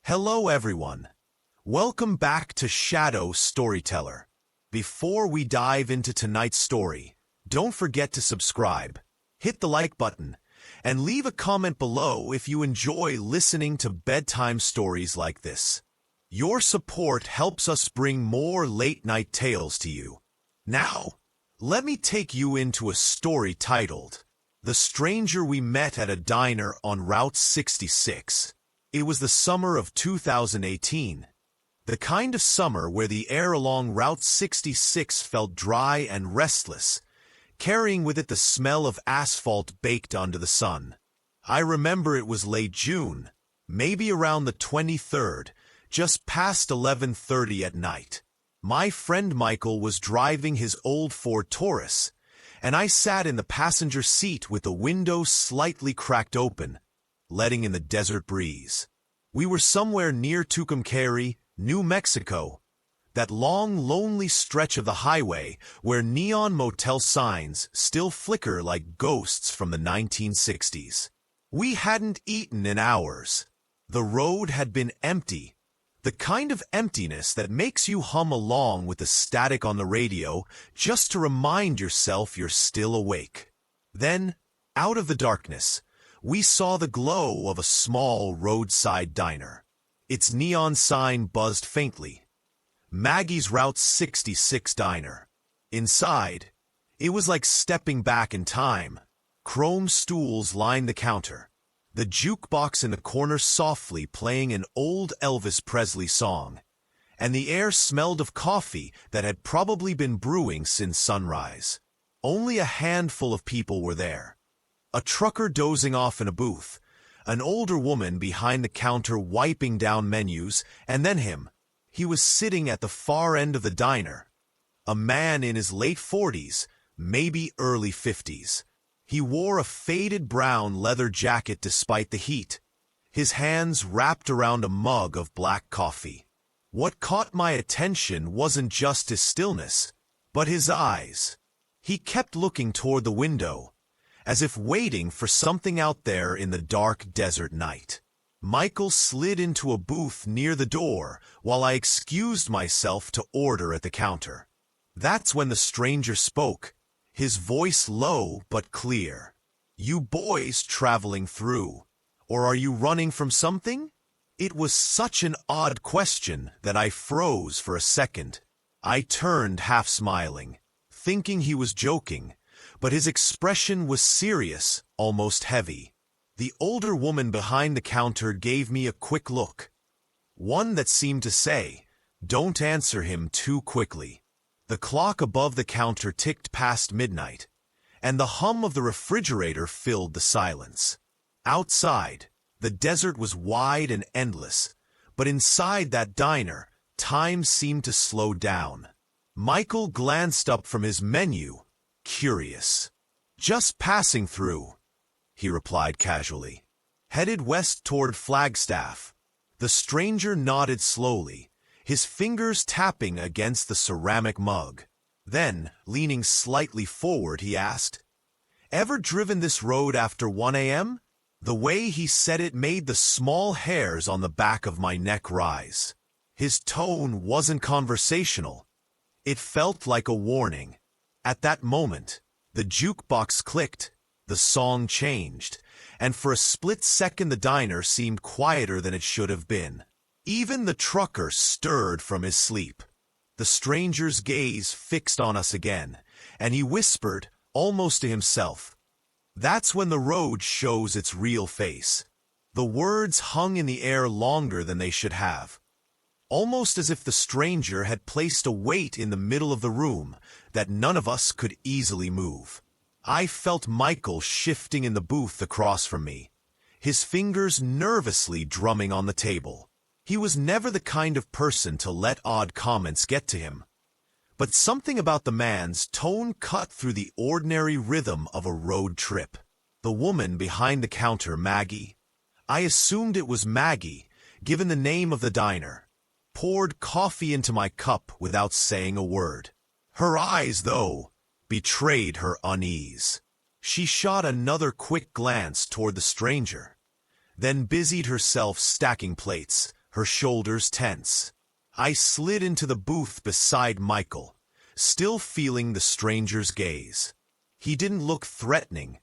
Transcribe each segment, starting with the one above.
Hello everyone. Welcome back to Shadow Storyteller. Before we dive into tonight's story, don't forget to subscribe, hit the like button, and leave a comment below if you enjoy listening to bedtime stories like this. Your support helps us bring more late-night tales to you. Now, let me take you into a story titled, The Stranger We Met at a Diner on Route 66. It was the summer of 2018. The kind of summer where the air along Route 66 felt dry and restless, carrying with it the smell of asphalt baked under the sun. I remember it was late June, maybe around the 23rd, just past 11:30 at night. My friend Michael was driving his old Ford Taurus, and I sat in the passenger seat with the window slightly cracked open, letting in the desert breeze. We were somewhere near Tucumcari, New Mexico, that long, lonely stretch of the highway where neon motel signs still flicker like ghosts from the 1960s. We hadn't eaten in hours. The road had been empty, the kind of emptiness that makes you hum along with the static on the radio just to remind yourself you're still awake. Then, out of the darkness, we saw the glow of a small roadside diner. Its neon sign buzzed faintly. Maggie's Route 66 Diner. Inside, it was like stepping back in time. Chrome stools lined the counter, the jukebox in the corner softly playing an old Elvis Presley song, and the air smelled of coffee that had probably been brewing since sunrise. Only a handful of people were there. A trucker dozing off in a booth, an older woman behind the counter wiping down menus, and then him. He was sitting at the far end of the diner. A man in his late 40s, maybe early 50s. He wore a faded brown leather jacket despite the heat, his hands wrapped around a mug of black coffee. What caught my attention wasn't just his stillness, but his eyes. He kept looking toward the window, as if waiting for something out there in the dark desert night. Michael slid into a booth near the door while I excused myself to order at the counter. That's when the stranger spoke, his voice low but clear. "You boys traveling through, or are you running from something?" It was such an odd question that I froze for a second. I turned half smiling, thinking he was joking, but his expression was serious, almost heavy. The older woman behind the counter gave me a quick look, one that seemed to say, "Don't answer him too quickly." The clock above the counter ticked past midnight, and the hum of the refrigerator filled the silence. Outside, the desert was wide and endless, but inside that diner, time seemed to slow down. Michael glanced up from his menu, curious. "Just passing through," he replied casually. "Headed west toward Flagstaff." The stranger nodded slowly, his fingers tapping against the ceramic mug. Then, leaning slightly forward, he asked, "Ever driven this road after 1 a.m.? The way he said it made the small hairs on the back of my neck rise. His tone wasn't conversational. It felt like a warning. At that moment, the jukebox clicked, the song changed, and for a split second the diner seemed quieter than it should have been. Even the trucker stirred from his sleep. The stranger's gaze fixed on us again, and he whispered, almost to himself, "That's when the road shows its real face." The words hung in the air longer than they should have, almost as if the stranger had placed a weight in the middle of the room that none of us could easily move. I felt Michael shifting in the booth across from me, his fingers nervously drumming on the table. He was never the kind of person to let odd comments get to him, but something about the man's tone cut through the ordinary rhythm of a road trip. The woman behind the counter, Maggie, I assumed it was Maggie, given the name of the diner, poured coffee into my cup without saying a word. Her eyes, though, betrayed her unease. She shot another quick glance toward the stranger, then busied herself stacking plates, her shoulders tense. I slid into the booth beside Michael, still feeling the stranger's gaze. He didn't look threatening,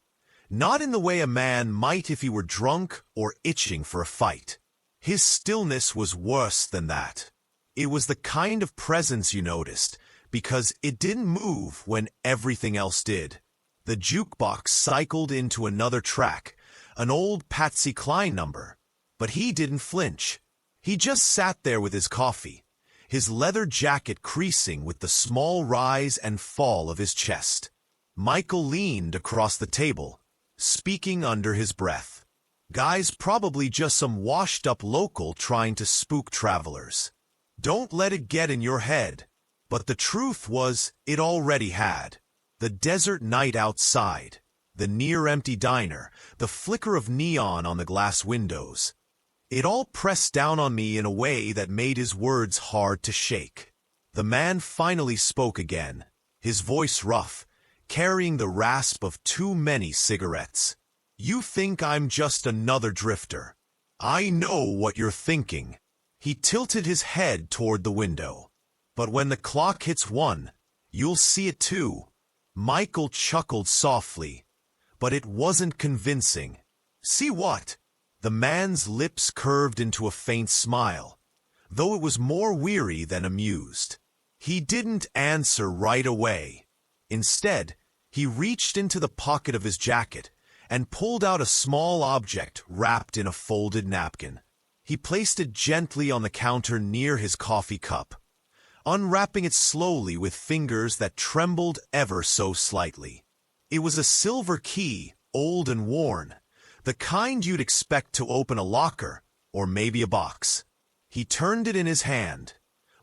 not in the way a man might if he were drunk or itching for a fight. His stillness was worse than that. It was the kind of presence you noticed, because it didn't move when everything else did. The jukebox cycled into another track, an old Patsy Cline number, but he didn't flinch. He just sat there with his coffee, his leather jacket creasing with the small rise and fall of his chest. Michael leaned across the table, speaking under his breath. Guy's probably just some washed-up local trying to spook travelers. Don't let it get in your head. But the truth was, it already had. The desert night outside, the near-empty diner, the flicker of neon on the glass windows. It all pressed down on me in a way that made his words hard to shake. The man finally spoke again, his voice rough, carrying the rasp of too many cigarettes. You think I'm just another drifter. I know what you're thinking. He tilted his head toward the window. But when the clock hits 1, you'll see it too. Michael chuckled softly, but it wasn't convincing. See what? The man's lips curved into a faint smile, though it was more weary than amused. He didn't answer right away. Instead, he reached into the pocket of his jacket and pulled out a small object wrapped in a folded napkin. He placed it gently on the counter near his coffee cup, unwrapping it slowly with fingers that trembled ever so slightly. It was a silver key, old and worn, the kind you'd expect to open a locker or maybe a box. He turned it in his hand,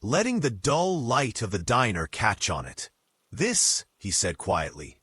letting the dull light of the diner catch on it. This, he said quietly,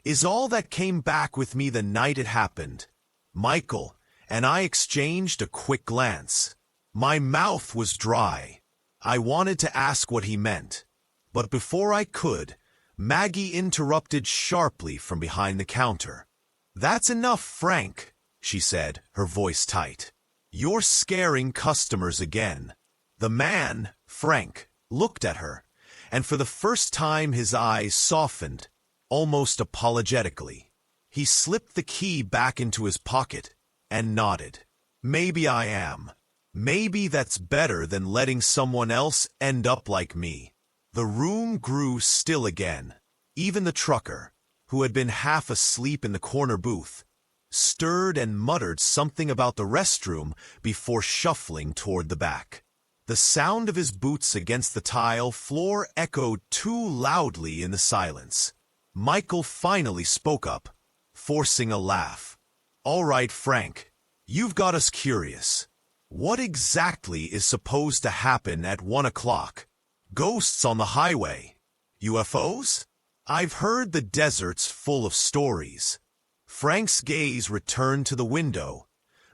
is all that came back with me the night it happened. Michael and I exchanged a quick glance. My mouth was dry. I wanted to ask what he meant, but before I could, Maggie interrupted sharply from behind the counter. That's enough, Frank, she said, her voice tight. You're scaring customers again. The man, Frank, looked at her, and for the first time his eyes softened, almost apologetically. He slipped the key back into his pocket and nodded. Maybe I am. Maybe that's better than letting someone else end up like me. The room grew still again. Even the trucker, who had been half asleep in the corner booth, stirred and muttered something about the restroom before shuffling toward the back. The sound of his boots against the tile floor echoed too loudly in the silence. Michael finally spoke up, forcing a laugh. All right, Frank, you've got us curious. What exactly is supposed to happen at 1 o'clock? Ghosts on the highway? UFOs? I've heard the desert's full of stories. Frank's gaze returned to the window,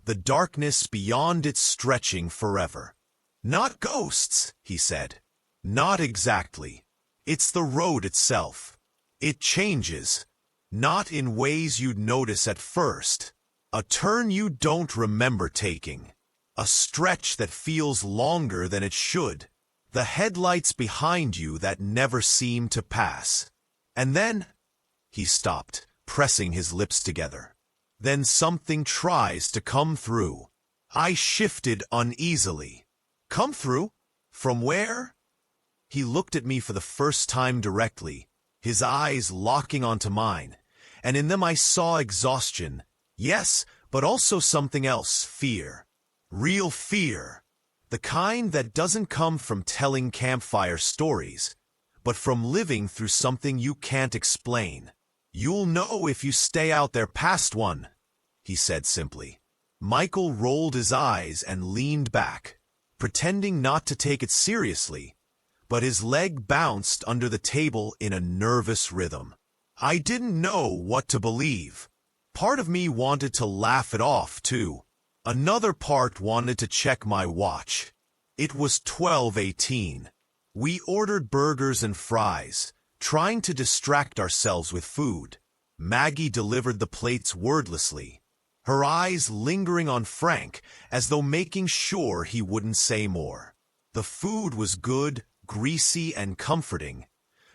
the darkness beyond it stretching forever. Not ghosts, he said. Not exactly. It's the road itself. It changes, not in ways you'd notice at first. A turn you don't remember taking. A stretch that feels longer than it should. The headlights behind you that never seem to pass. And then, he stopped, pressing his lips together. Then something tries to come through. I shifted uneasily. Come through? From where? He looked at me for the first time directly, his eyes locking onto mine, and in them I saw exhaustion. Yes, but also something else, fear. Real fear. The kind that doesn't come from telling campfire stories, but from living through something you can't explain. You'll know if you stay out there past 1, he said simply. Michael rolled his eyes and leaned back, pretending not to take it seriously, but his leg bounced under the table in a nervous rhythm. I didn't know what to believe. Part of me wanted to laugh it off, too. Another part wanted to check my watch. It was 12:18. We ordered burgers and fries, trying to distract ourselves with food. Maggie delivered the plates wordlessly, her eyes lingering on Frank as though making sure he wouldn't say more. The food was good, greasy, and comforting,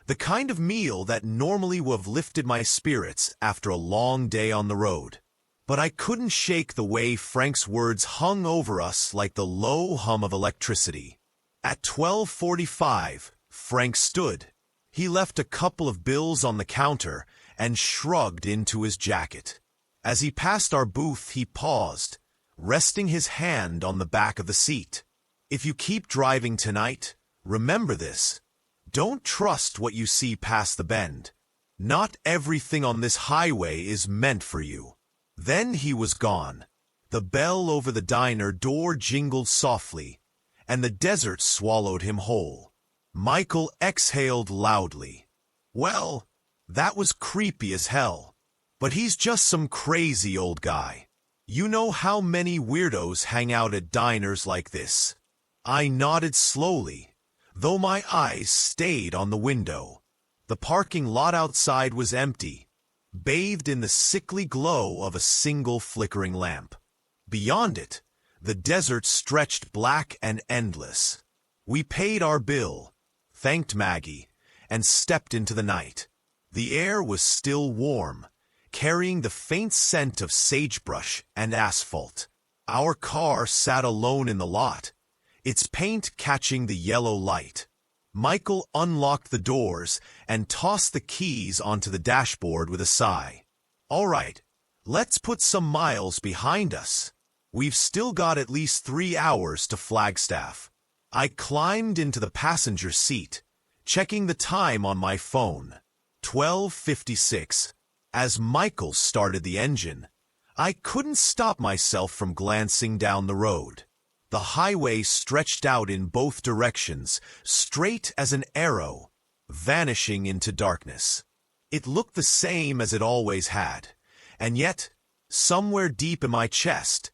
the kind of meal that normally would have lifted my spirits after a long day on the road. But I couldn't shake the way Frank's words hung over us like the low hum of electricity. At 12:45, Frank stood. He left a couple of bills on the counter and shrugged into his jacket. As he passed our booth, he paused, resting his hand on the back of the seat. "If you keep driving tonight, remember this. Don't trust what you see past the bend. Not everything on this highway is meant for you." Then he was gone. The bell over the diner door jingled softly, and the desert swallowed him whole. Michael exhaled loudly. "Well, that was creepy as hell. But he's just some crazy old guy. You know how many weirdos hang out at diners like this?" I nodded slowly, though my eyes stayed on the window. The parking lot outside was empty, bathed in the sickly glow of a single flickering lamp. Beyond it, the desert stretched black and endless. We paid our bill, thanked Maggie, and stepped into the night. The air was still warm, carrying the faint scent of sagebrush and asphalt. Our car sat alone in the lot, its paint catching the yellow light. Michael unlocked the doors and tossed the keys onto the dashboard with a sigh. "All right, let's put some miles behind us. We've still got at least 3 hours to Flagstaff." I climbed into the passenger seat, checking the time on my phone. 12:56. As Michael started the engine, I couldn't stop myself from glancing down the road. The highway stretched out in both directions, straight as an arrow, vanishing into darkness. It looked the same as it always had, and yet, somewhere deep in my chest,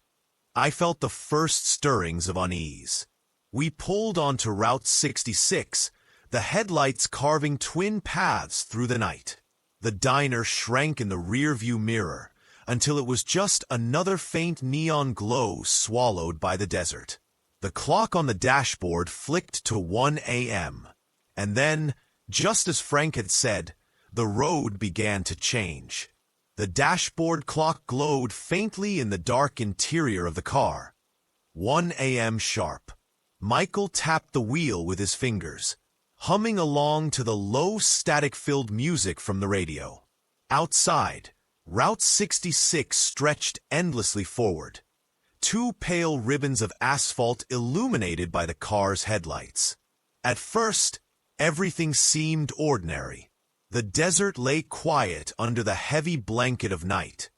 I felt the first stirrings of unease. We pulled onto Route 66, the headlights carving twin paths through the night. The diner shrank in the rearview mirror until it was just another faint neon glow swallowed by the desert. The clock on the dashboard flicked to 1 a.m. And then, just as Frank had said, the road began to change. The dashboard clock glowed faintly in the dark interior of the car. 1 a.m. sharp. Michael tapped the wheel with his fingers, humming along to the low static-filled music from the radio. Outside, Route 66 stretched endlessly forward, 2 pale ribbons of asphalt illuminated by the car's headlights. At first, everything seemed ordinary. The desert lay quiet under the heavy blanket of night,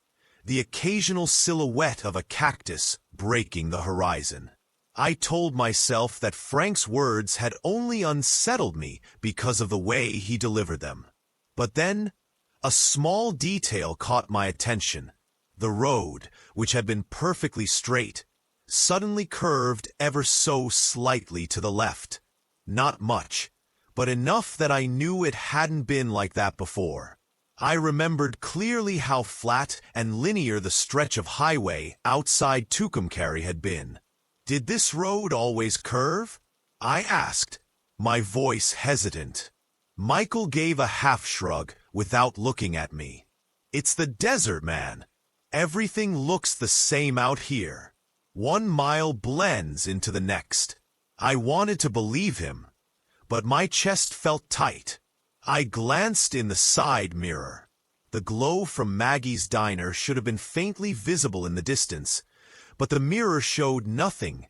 the occasional silhouette of a cactus breaking the horizon. I told myself that Frank's words had only unsettled me because of the way he delivered them. But then, a small detail caught my attention. The road, which had been perfectly straight, suddenly curved ever so slightly to the left. Not much, but enough that I knew it hadn't been like that before. I remembered clearly how flat and linear the stretch of highway outside Tucumcari had been. Did this road always curve? I asked, my voice hesitant. Michael gave a half-shrug without looking at me. "It's the desert, man. Everything looks the same out here. 1 mile blends into the next." I wanted to believe him, but my chest felt tight. I glanced in the side mirror. The glow from Maggie's diner should have been faintly visible in the distance, but the mirror showed nothing,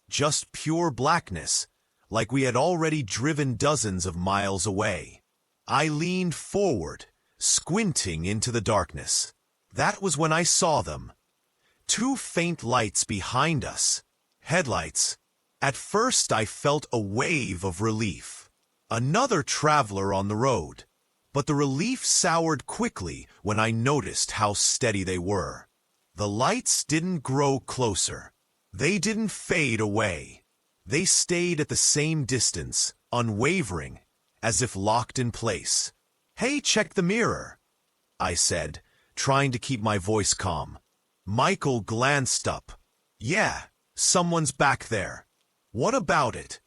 just pure blackness, like we had already driven dozens of miles away. I leaned forward, squinting into the darkness. That was when I saw them. 2 faint lights behind us. Headlights. At first I felt a wave of relief. Another traveler on the road. But the relief soured quickly when I noticed how steady they were. The lights didn't grow closer. They didn't fade away. They stayed at the same distance, unwavering, as if locked in place. "Hey, check the mirror," I said, trying to keep my voice calm. Michael glanced up. Yeah, someone's back there. What about it?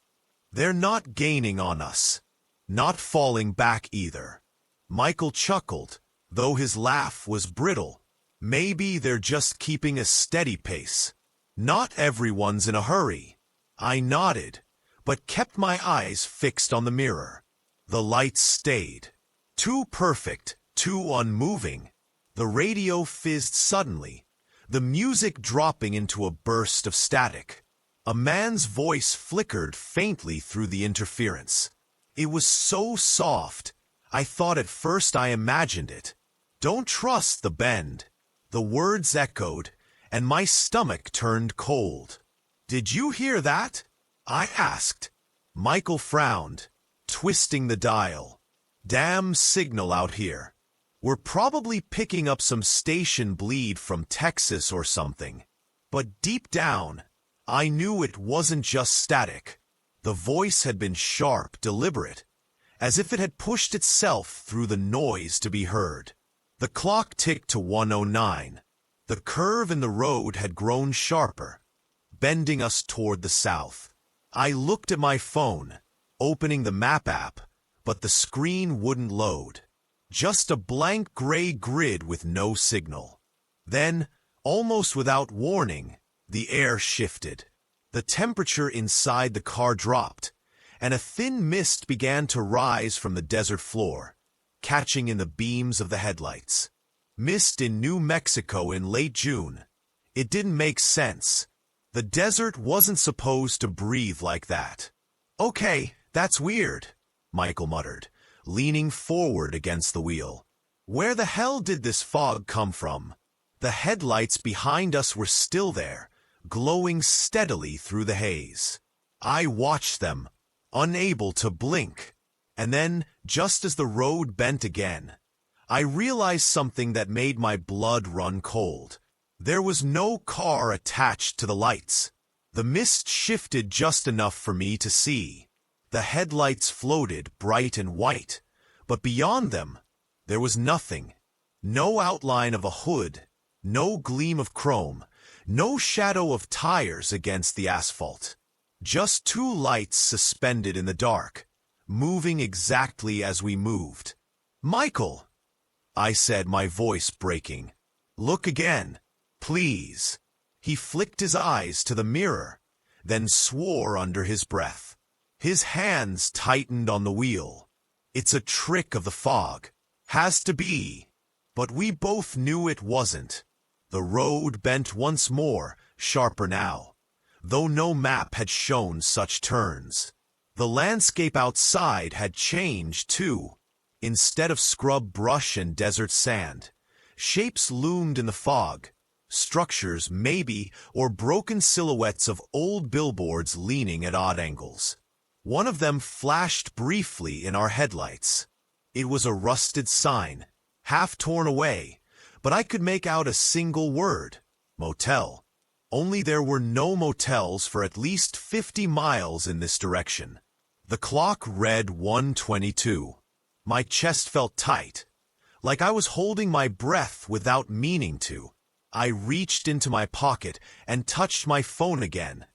They're not gaining on us. Not falling back either. Michael chuckled, though his laugh was brittle. Maybe they're just keeping a steady pace. Not everyone's in a hurry. I nodded, but kept my eyes fixed on the mirror. The lights stayed. Too perfect, too unmoving. The radio fizzed suddenly, the music dropping into a burst of static. A man's voice flickered faintly through the interference. It was so soft, I thought at first I imagined it. Don't trust the bend. The words echoed, and my stomach turned cold. Did you hear that? I asked. Michael frowned, twisting the dial. Damn signal out here. We're probably picking up some station bleed from Texas or something. But deep down, I knew it wasn't just static. The voice had been sharp, deliberate, as if it had pushed itself through the noise to be heard. The clock ticked to 1:09. The curve in the road had grown sharper, bending us toward the south. I looked at my phone, opening the map app, but the screen wouldn't load. Just a blank gray grid with no signal. Then, almost without warning, the air shifted. The temperature inside the car dropped, and a thin mist began to rise from the desert floor, catching in the beams of the headlights. Mist in New Mexico in late June. It didn't make sense. The desert wasn't supposed to breathe like that. Okay, that's weird, Michael muttered, leaning forward against the wheel. Where the hell did this fog come from? The headlights behind us were still there, glowing steadily through the haze. I watched them, unable to blink. And then, just as the road bent again, I realized something that made my blood run cold. There was no car attached to the lights. The mist shifted just enough for me to see. The headlights floated bright and white, but beyond them, there was nothing. No outline of a hood, no gleam of chrome, no shadow of tires against the asphalt. Just two lights suspended in the dark, moving exactly as we moved. Michael, I said, my voice breaking. Look again, please. He flicked his eyes to the mirror, then swore under his breath. His hands tightened on the wheel. It's a trick of the fog. Has to be. But we both knew it wasn't. The road bent once more, sharper now, though no map had shown such turns. The landscape outside had changed, too. Instead of scrub brush and desert sand, shapes loomed in the fog. Structures, maybe, or broken silhouettes of old billboards leaning at odd angles. One of them flashed briefly in our headlights. It was a rusted sign, half torn away, but I could make out a single word: motel. Only there were no motels for at least 50 miles in this direction. The clock read 1:22. My chest felt tight, like I was holding my breath without meaning to. I reached into my pocket and touched my phone again,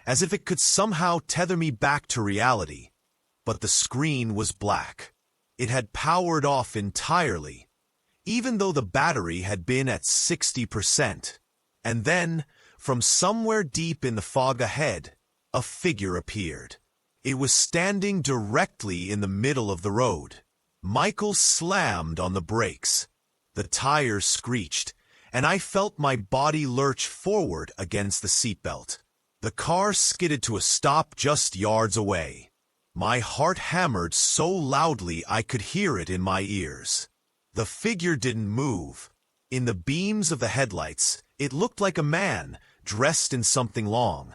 as if it could somehow tether me back to reality. But the screen was black. It had powered off entirely, even though the battery had been at 60%. And then, from somewhere deep in the fog ahead, a figure appeared. It was standing directly in the middle of the road. Michael slammed on the brakes. The tires screeched, and I felt my body lurch forward against the seatbelt. The car skidded to a stop just yards away. My heart hammered so loudly I could hear it in my ears. The figure didn't move. In the beams of the headlights, it looked like a man, dressed in something long.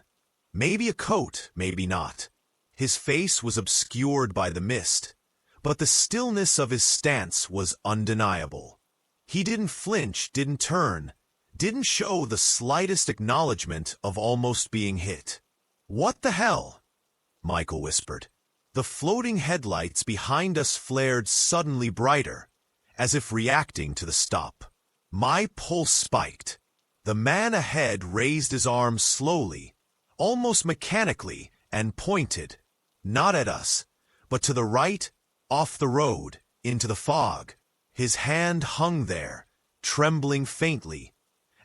Maybe a coat, maybe not. His face was obscured by the mist, but the stillness of his stance was undeniable. He didn't flinch, didn't turn, didn't show the slightest acknowledgement of almost being hit. "What the hell?" Michael whispered. The floating headlights behind us flared suddenly brighter, as if reacting to the stop. My pulse spiked. The man ahead raised his arm slowly, almost mechanically, and pointed, not at us, but to the right, off the road, into the fog. His hand hung there, trembling faintly,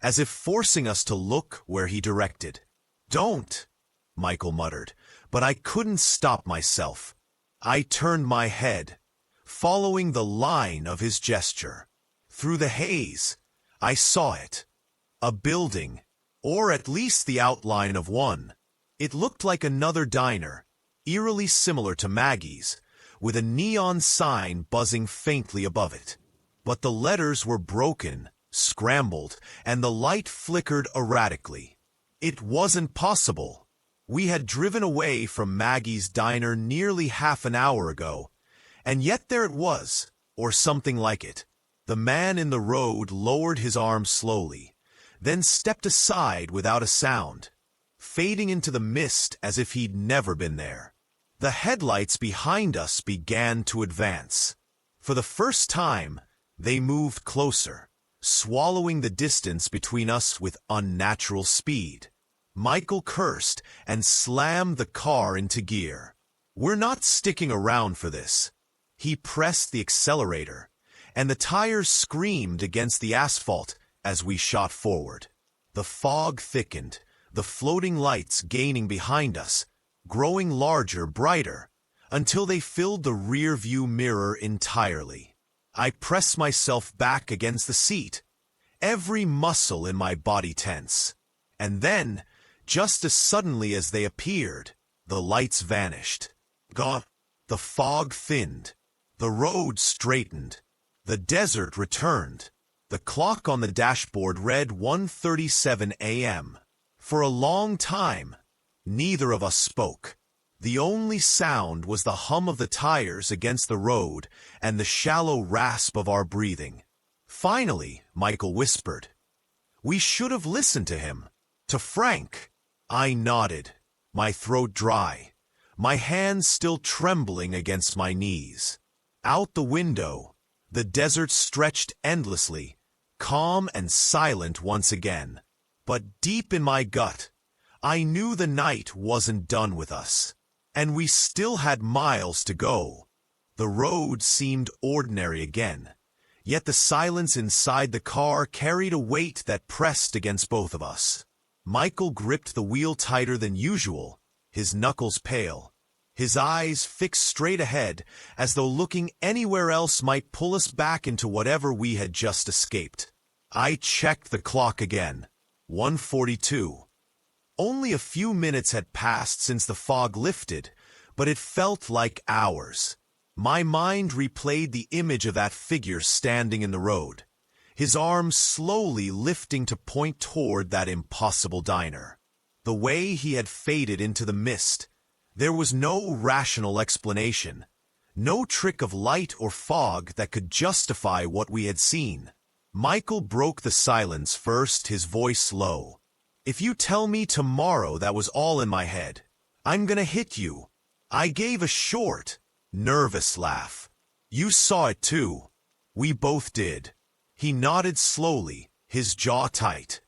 as if forcing us to look where he directed. "Don't," Michael muttered, but I couldn't stop myself. I turned my head, following the line of his gesture. Through the haze, I saw it. A building, or at least the outline of one. It looked like another diner, eerily similar to Maggie's, with a neon sign buzzing faintly above it. But the letters were broken, scrambled, and the light flickered erratically. It wasn't possible. We had driven away from Maggie's diner nearly half an hour ago, and yet there it was, or something like it. The man in the road lowered his arm slowly, then stepped aside without a sound, fading into the mist as if he'd never been there. The headlights behind us began to advance. For the first time, they moved closer, swallowing the distance between us with unnatural speed. Michael cursed and slammed the car into gear. "We're not sticking around for this." He pressed the accelerator, and the tires screamed against the asphalt as we shot forward. The fog thickened, the floating lights gaining behind us, growing larger, brighter, until they filled the rear-view mirror entirely. I pressed myself back against the seat, every muscle in my body tense. And then, just as suddenly as they appeared, the lights vanished. Gone. The fog thinned. The road straightened. The desert returned. The clock on the dashboard read 1:37 a.m. For a long time, neither of us spoke. The only sound was the hum of the tires against the road and the shallow rasp of our breathing. Finally, Michael whispered, "We should have listened to him. To Frank." I nodded, my throat dry, my hands still trembling against my knees. Out the window, the desert stretched endlessly, calm and silent once again. But deep in my gut, I knew the night wasn't done with us, and we still had miles to go. The road seemed ordinary again, yet the silence inside the car carried a weight that pressed against both of us. Michael gripped the wheel tighter than usual, his knuckles pale, his eyes fixed straight ahead, as though looking anywhere else might pull us back into whatever we had just escaped. I checked the clock again. 1:42. Only a few minutes had passed since the fog lifted, but it felt like hours. My mind replayed the image of that figure standing in the road, his arms slowly lifting to point toward that impossible diner. The way he had faded into the mist, there was no rational explanation, no trick of light or fog that could justify what we had seen. Michael broke the silence first, his voice low. "If you tell me tomorrow that was all in my head, I'm gonna hit you." I gave a short, nervous laugh. "You saw it too." We both did. He nodded slowly, his jaw tight.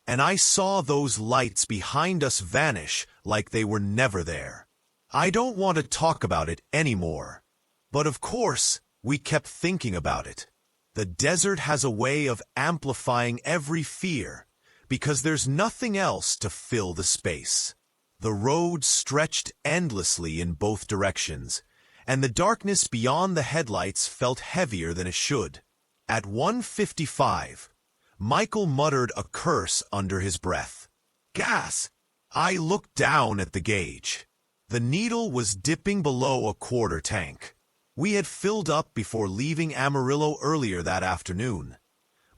"And I saw those lights behind us vanish like they were never there. I don't want to talk about it anymore." But of course, we kept thinking about it. The desert has a way of amplifying every fear, because there's nothing else to fill the space. The road stretched endlessly in both directions, and the darkness beyond the headlights felt heavier than it should. At 1:55, Michael muttered a curse under his breath. "Gas!" I looked down at the gauge. The needle was dipping below a quarter tank. We had filled up before leaving Amarillo earlier that afternoon,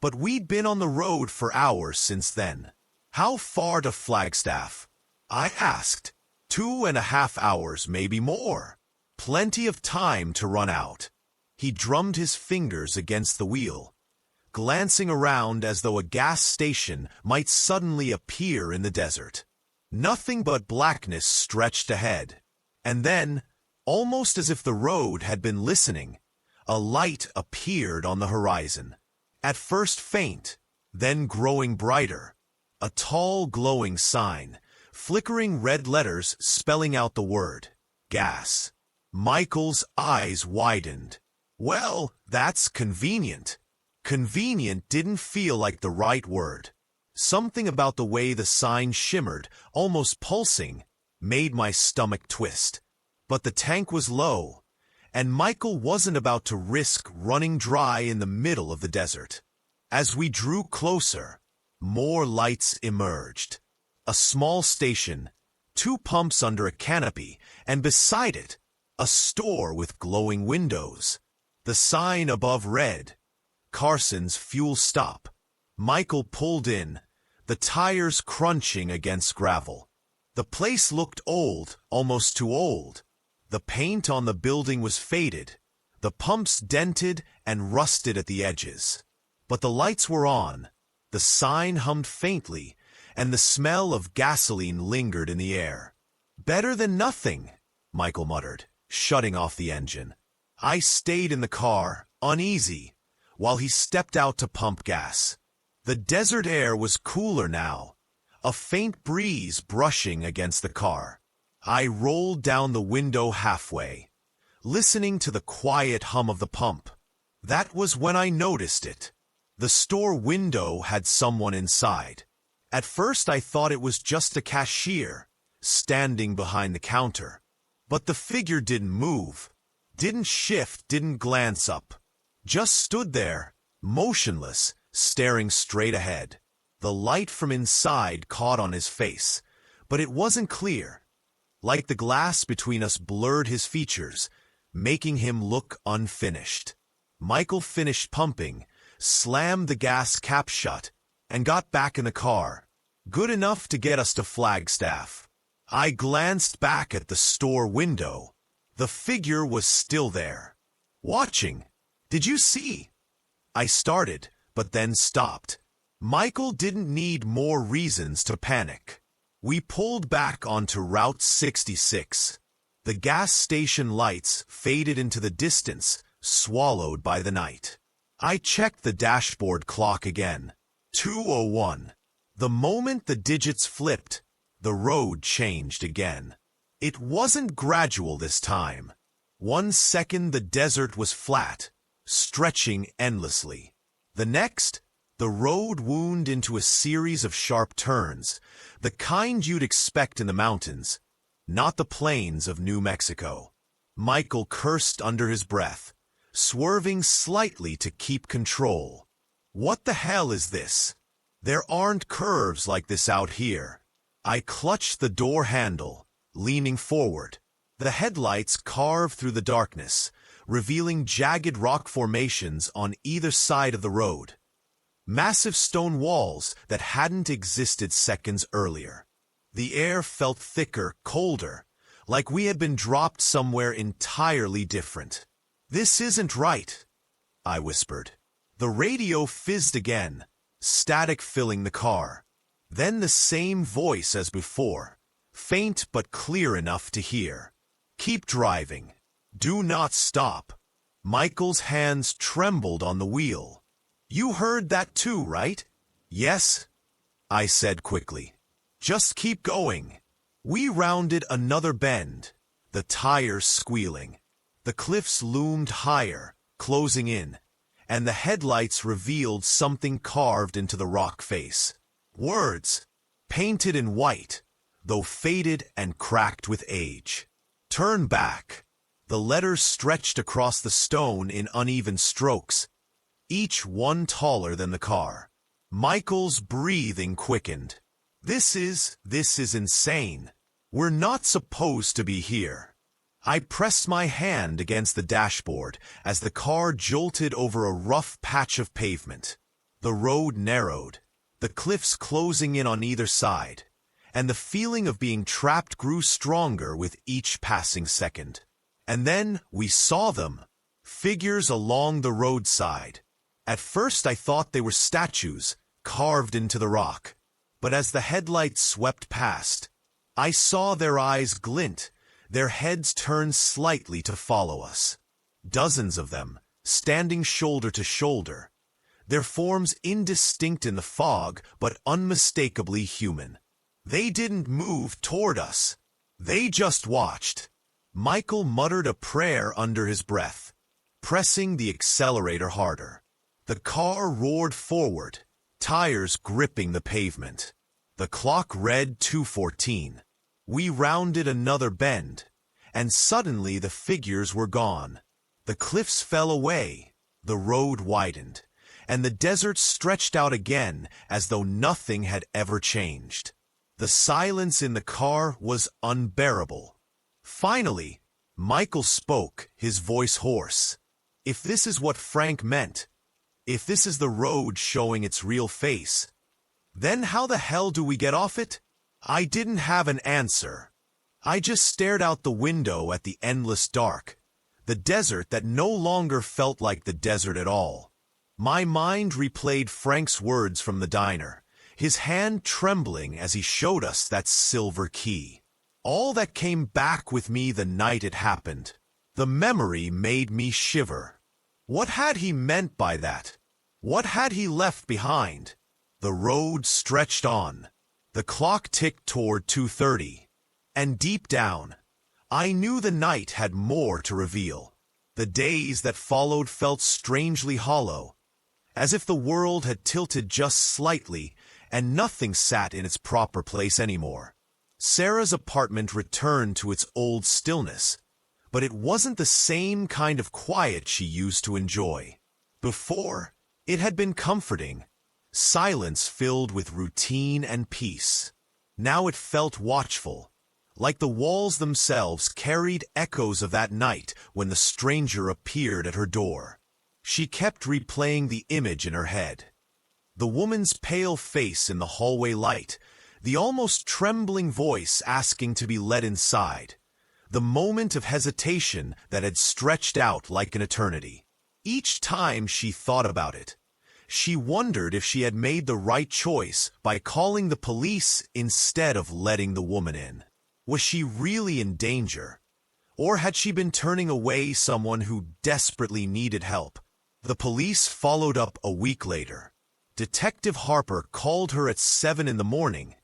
but we'd been on the road for hours since then. "How far to Flagstaff?" I asked. 2.5 hours, maybe more. Plenty of time to run out. He drummed his fingers against the wheel, glancing around as though a gas station might suddenly appear in the desert. Nothing but blackness stretched ahead. And then, almost as if the road had been listening, a light appeared on the horizon. At first faint, then growing brighter. A tall, glowing sign, flickering red letters spelling out the word, gas. Michael's eyes widened. Well, that's convenient. Convenient didn't feel like the right word. Something about the way the sign shimmered, almost pulsing, made my stomach twist. But the tank was low, and Michael wasn't about to risk running dry in the middle of the desert. As we drew closer, more lights emerged. A small station, 2 pumps under a canopy, and beside it, a store with glowing windows. The sign above read, Carson's Fuel Stop. Michael pulled in, the tires crunching against gravel. The place looked old, almost too old. The paint on the building was faded, the pumps dented and rusted at the edges. But the lights were on, the sign hummed faintly, and the smell of gasoline lingered in the air. Better than nothing, Michael muttered, shutting off the engine. I stayed in the car, uneasy, while he stepped out to pump gas. The desert air was cooler now, a faint breeze brushing against the car. I rolled down the window halfway, listening to the quiet hum of the pump. That was when I noticed it. The store window had someone inside. At first I thought it was just a cashier, standing behind the counter. But the figure didn't move, didn't shift, didn't glance up. Just stood there, motionless, staring straight ahead. The light from inside caught on his face, but it wasn't clear. Like the glass between us blurred his features, making him look unfinished. Michael finished pumping, slammed the gas cap shut, and got back in the car. Good enough to get us to Flagstaff. I glanced back at the store window. The figure was still there, watching. Did you see? I started, but then stopped. Michael didn't need more reasons to panic. We pulled back onto Route 66. The gas station lights faded into the distance, swallowed by the night. I checked the dashboard clock again. 2:01. The moment the digits flipped, the road changed again. It wasn't gradual this time. 1 second the desert was flat, stretching endlessly. The next, the road wound into a series of sharp turns, the kind you'd expect in the mountains, not the plains of New Mexico. Michael cursed under his breath, swerving slightly to keep control. What the hell is this? There aren't curves like this out here. I clutched the door handle, leaning forward. The headlights carved through the darkness, revealing jagged rock formations on either side of the road. Massive stone walls that hadn't existed seconds earlier. The air felt thicker, colder, like we had been dropped somewhere entirely different. "This isn't right," I whispered. The radio fizzed again, static filling the car. Then the same voice as before, faint but clear enough to hear. "Keep driving. Do not stop." Michael's hands trembled on the wheel. "You heard that too, right?" "Yes," I said quickly. "Just keep going." We rounded another bend, the tires squealing. The cliffs loomed higher, closing in, and the headlights revealed something carved into the rock face. Words, painted in white, though faded and cracked with age. "Turn back." The letters stretched across the stone in uneven strokes, each one taller than the car. Michael's breathing quickened. This is insane. We're not supposed to be here." I pressed my hand against the dashboard as the car jolted over a rough patch of pavement. The road narrowed, the cliffs closing in on either side, and the feeling of being trapped grew stronger with each passing second. And then we saw them, figures along the roadside. At first I thought they were statues, carved into the rock. But as the headlights swept past, I saw their eyes glint, their heads turn slightly to follow us. Dozens of them, standing shoulder to shoulder. their forms indistinct in the fog but unmistakably human. They didn't move toward us. They just watched. Michael muttered a prayer under his breath, pressing the accelerator harder. The car roared forward, tires gripping the pavement. The clock read 2:14. We rounded another bend, and suddenly the figures were gone. The cliffs fell away, the road widened, and the desert stretched out again as though nothing had ever changed. The silence in the car was unbearable. Finally, Michael spoke, his voice hoarse. If this is what Frank meant, if this is the road showing its real face, then how the hell do we get off it? I didn't have an answer. I just stared out the window at the endless dark, the desert that no longer felt like the desert at all. My mind replayed Frank's words from the diner, his hand trembling as he showed us that silver key. All that came back with me the night it happened. The memory made me shiver. What had he meant by that? What had he left behind? The road stretched on. The clock ticked toward 2:30. And deep down, I knew the night had more to reveal. The days that followed felt strangely hollow, as if the world had tilted just slightly and nothing sat in its proper place anymore. Sarah's apartment returned to its old stillness, but it wasn't the same kind of quiet she used to enjoy. Before, it had been comforting, silence filled with routine and peace. Now it felt watchful, like the walls themselves carried echoes of that night when the stranger appeared at her door. She kept replaying the image in her head. The woman's pale face in the hallway light, the almost trembling voice asking to be let inside, the moment of hesitation that had stretched out like an eternity. Each time she thought about it, she wondered if she had made the right choice by calling the police instead of letting the woman in. Was she really in danger? Or had she been turning away someone who desperately needed help? The police followed up a week later. Detective Harper called her at 7 in the morning,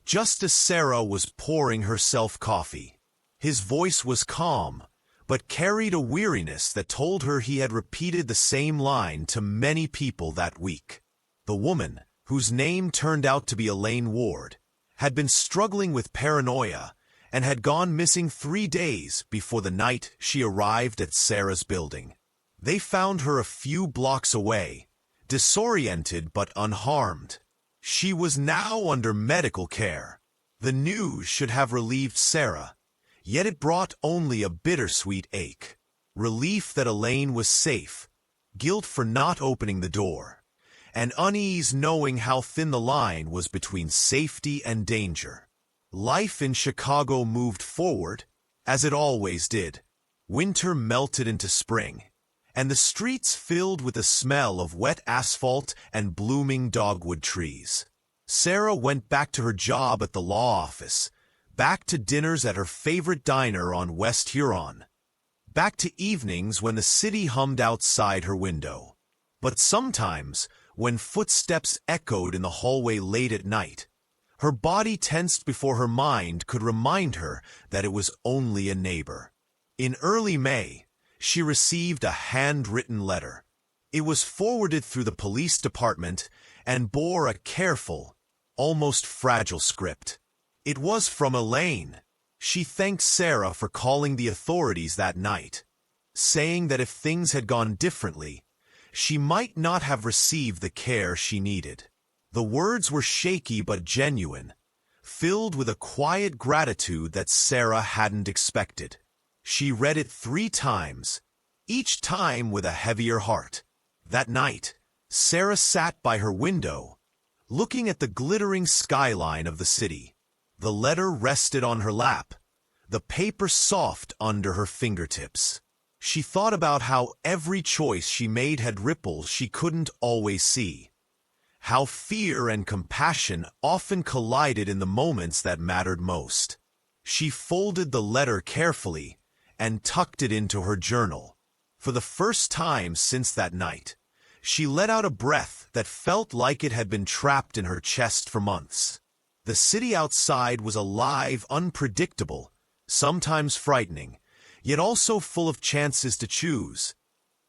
just as Sarah was pouring herself coffee. His voice was calm, but carried a weariness that told her he had repeated the same line to many people that week. The woman, whose name turned out to be Elaine Ward, had been struggling with paranoia and had gone missing 3 days before the night she arrived at Sarah's building. They found her a few blocks away, disoriented but unharmed. She was now under medical care. The news should have relieved Sarah, yet it brought only a bittersweet ache. Relief that Elaine was safe, guilt for not opening the door, and unease knowing how thin the line was between safety and danger. Life in Chicago moved forward, as it always did. Winter melted into spring, and the streets filled with the smell of wet asphalt and blooming dogwood trees. Sarah went back to her job at the law office, back to dinners at her favorite diner on West Huron, back to evenings when the city hummed outside her window. But sometimes, when footsteps echoed in the hallway late at night, her body tensed before her mind could remind her that it was only a neighbor. In early May, she received a handwritten letter. It was forwarded through the police department and bore a careful, almost fragile script. It was from Elaine. She thanked Sarah for calling the authorities that night, saying that if things had gone differently, she might not have received the care she needed. The words were shaky but genuine, filled with a quiet gratitude that Sarah hadn't expected. She read it 3 times, each time with a heavier heart. That night, Sarah sat by her window, looking at the glittering skyline of the city. The letter rested on her lap, the paper soft under her fingertips. She thought about how every choice she made had ripples she couldn't always see, how fear and compassion often collided in the moments that mattered most. She folded the letter carefully and tucked it into her journal. For the first time since that night, she let out a breath that felt like it had been trapped in her chest for months. The city outside was alive, unpredictable, sometimes frightening, yet also full of chances to choose.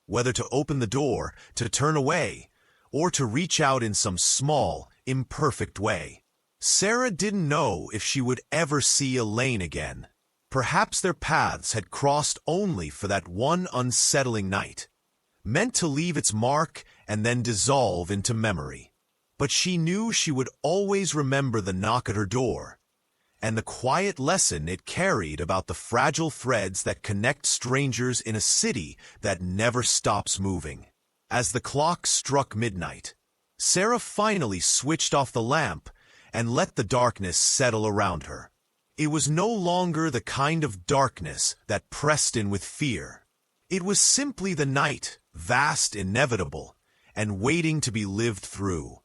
Whether to open the door, to turn away, or to reach out in some small, imperfect way. Sarah didn't know if she would ever see Elaine again. Perhaps their paths had crossed only for that one unsettling night, meant to leave its mark and then dissolve into memory. But she knew she would always remember the knock at her door, and the quiet lesson it carried about the fragile threads that connect strangers in a city that never stops moving. As the clock struck midnight, Sarah finally switched off the lamp and let the darkness settle around her. It was no longer the kind of darkness that pressed in with fear. It was simply the night, vast, inevitable, and waiting to be lived through.